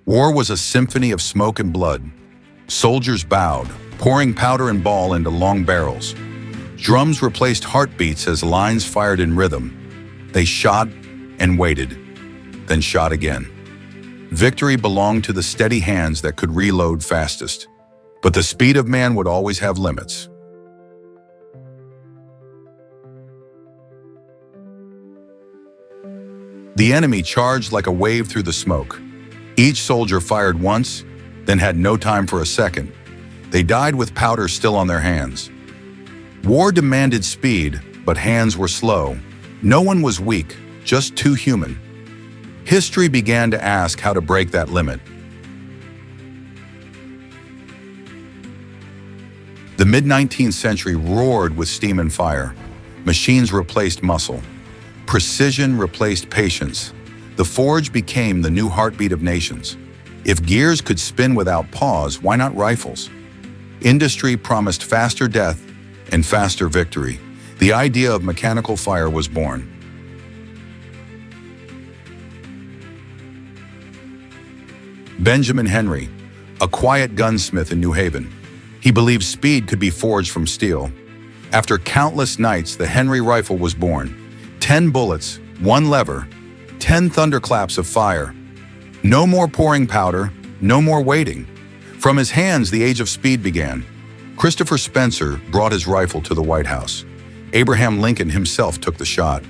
War was a symphony of smoke and blood. Soldiers bowed, pouring powder and ball into long barrels. Drums replaced heartbeats as lines fired in rhythm. They shot and waited, then shot again. Victory belonged to the steady hands that could reload fastest. But the speed of man would always have limits. The enemy charged like a wave through the smoke. Each soldier fired once, then had no time for a second. They died with powder still on their hands. War demanded speed, but hands were slow. No one was weak, just too human. History began to ask how to break that limit. The mid-19th century roared with steam and fire. Machines replaced muscle. Precision replaced patience. The forge became the new heartbeat of nations. If gears could spin without pause, why not rifles? Industry promised faster death and faster victory. The idea of mechanical fire was born. Benjamin Henry, a quiet gunsmith in New Haven. He believed speed could be forged from steel. After countless nights, the Henry rifle was born. 10 bullets, 1 lever, 10 thunderclaps of fire. No more pouring powder, no more waiting. From his hands, the age of speed began. Christopher Spencer brought his rifle to the White House. Abraham Lincoln himself took the shot.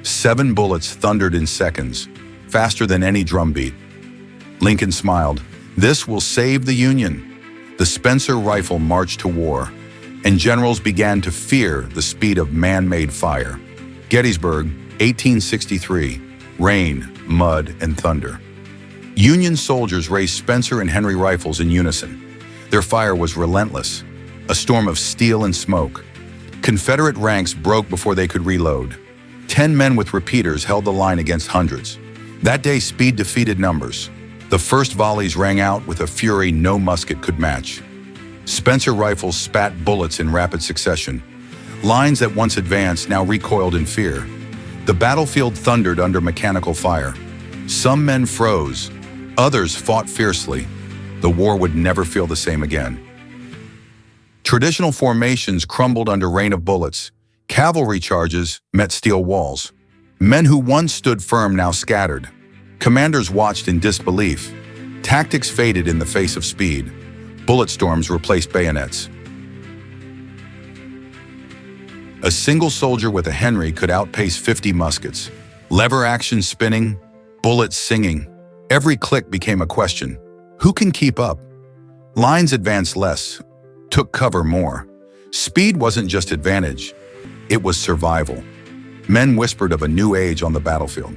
7 bullets thundered in seconds, faster than any drumbeat. Lincoln smiled. This will save the Union. The Spencer rifle marched to war, and generals began to fear the speed of man-made fire. Gettysburg, 1863. Rain, mud, and thunder. Union soldiers raised Spencer and Henry rifles in unison. Their fire was relentless, a storm of steel and smoke. Confederate ranks broke before they could reload. 10 men with repeaters held the line against hundreds. That day, speed defeated numbers. The first volleys rang out with a fury no musket could match. Spencer rifles spat bullets in rapid succession. Lines that once advanced now recoiled in fear. The battlefield thundered under mechanical fire. Some men froze, others fought fiercely. The war would never feel the same again. Traditional formations crumbled under rain of bullets. Cavalry charges met steel walls. Men who once stood firm now scattered. Commanders watched in disbelief. Tactics faded in the face of speed. Bullet storms replaced bayonets. A single soldier with a Henry could outpace 50 muskets. Lever action spinning, bullets singing. Every click became a question. Who can keep up? Lines advanced less, took cover more. Speed wasn't just advantage, it was survival. Men whispered of a new age on the battlefield.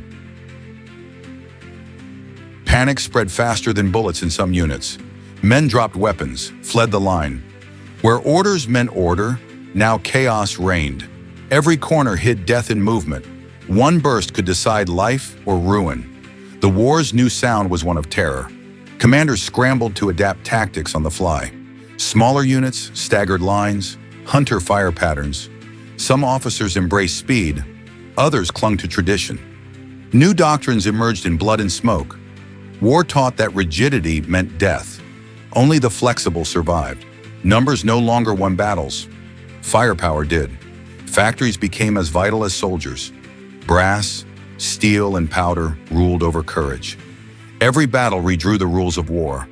Panic spread faster than bullets in some units. Men dropped weapons, fled the line. Where orders meant order, now chaos reigned. Every corner hid death in movement. One burst could decide life or ruin. The war's new sound was one of terror. Commanders scrambled to adapt tactics on the fly. Smaller units, staggered lines, hunter fire patterns. Some officers embraced speed, others clung to tradition. New doctrines emerged in blood and smoke. War taught that rigidity meant death. Only the flexible survived. Numbers no longer won battles. Firepower did. Factories became as vital as soldiers. Brass, steel, and powder ruled over courage. Every battle redrew the rules of war.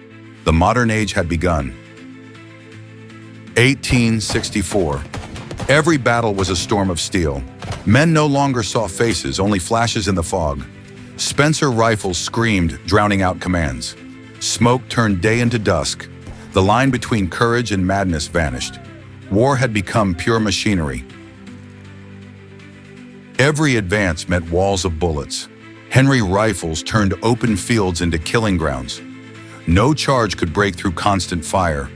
The modern age had begun. 1864. Every battle was a storm of steel. Men no longer saw faces, only flashes in the fog. Spencer rifles screamed, drowning out commands. Smoke turned day into dusk. The line between courage and madness vanished. War had become pure machinery. Every advance meant walls of bullets. Henry rifles turned open fields into killing grounds. No charge could break through constant fire.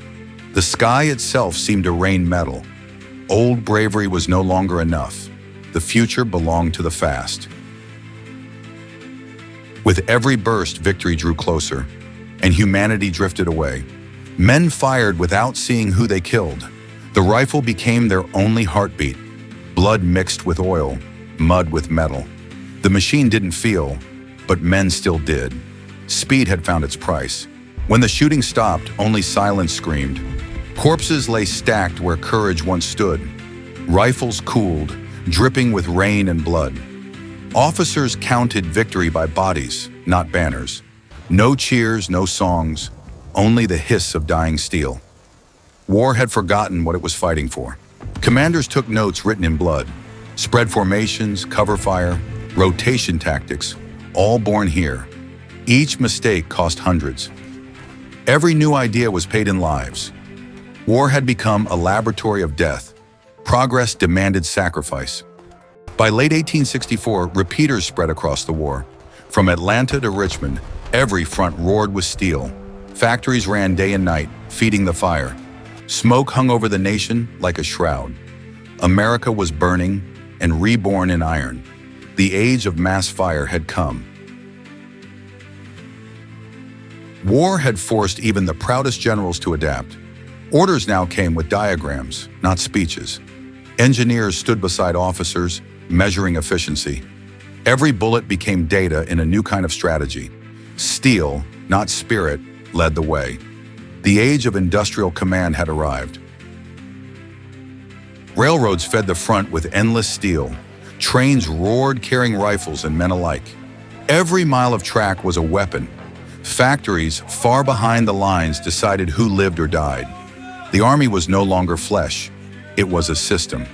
The sky itself seemed to rain metal. Old bravery was no longer enough. The future belonged to the fast. With every burst, victory drew closer, and humanity drifted away. Men fired without seeing who they killed. The rifle became their only heartbeat. Blood mixed with oil, mud with metal. The machine didn't feel, but men still did. Speed had found its price. When the shooting stopped, only silence screamed. Corpses lay stacked where courage once stood. Rifles cooled, dripping with rain and blood. Officers counted victory by bodies, not banners. No cheers, no songs, only the hiss of dying steel. War had forgotten what it was fighting for. Commanders took notes written in blood. Spread formations, cover fire, rotation tactics, all born here. Each mistake cost hundreds. Every new idea was paid in lives. War had become a laboratory of death. Progress demanded sacrifice. By late 1864, repeaters spread across the war. From Atlanta to Richmond, every front roared with steel. Factories ran day and night, feeding the fire. Smoke hung over the nation like a shroud. America was burning and reborn in iron. The age of mass fire had come. War had forced even the proudest generals to adapt. Orders now came with diagrams, not speeches. Engineers stood beside officers, measuring efficiency. Every bullet became data in a new kind of strategy. Steel, not spirit, led the way. The age of industrial command had arrived. Railroads fed the front with endless steel. Trains roared carrying rifles and men alike. Every mile of track was a weapon. Factories far behind the lines decided who lived or died. The army was no longer flesh. It was a system,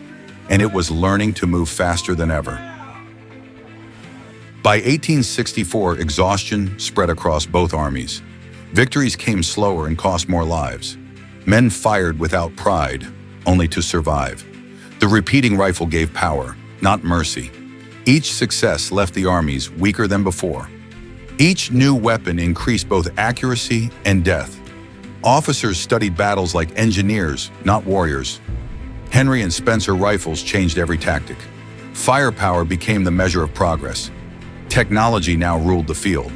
and it was learning to move faster than ever. By 1864, exhaustion spread across both armies. Victories came slower and cost more lives. Men fired without pride, only to survive. The repeating rifle gave power, not mercy. Each success left the armies weaker than before. Each new weapon increased both accuracy and death. Officers studied battles like engineers, not warriors. Henry and Spencer rifles changed every tactic. Firepower became the measure of progress. Technology now ruled the field.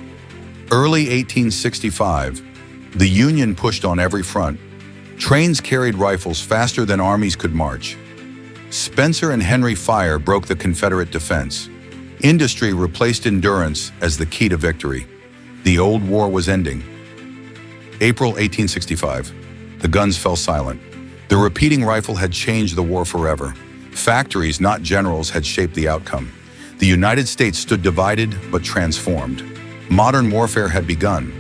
Early 1865, the Union pushed on every front. Trains carried rifles faster than armies could march. Spencer and Henry fire broke the Confederate defense. Industry replaced endurance as the key to victory. The old war was ending. April 1865. The guns fell silent. The repeating rifle had changed the war forever. Factories, not generals, had shaped the outcome. The United States stood divided but transformed. Modern warfare had begun.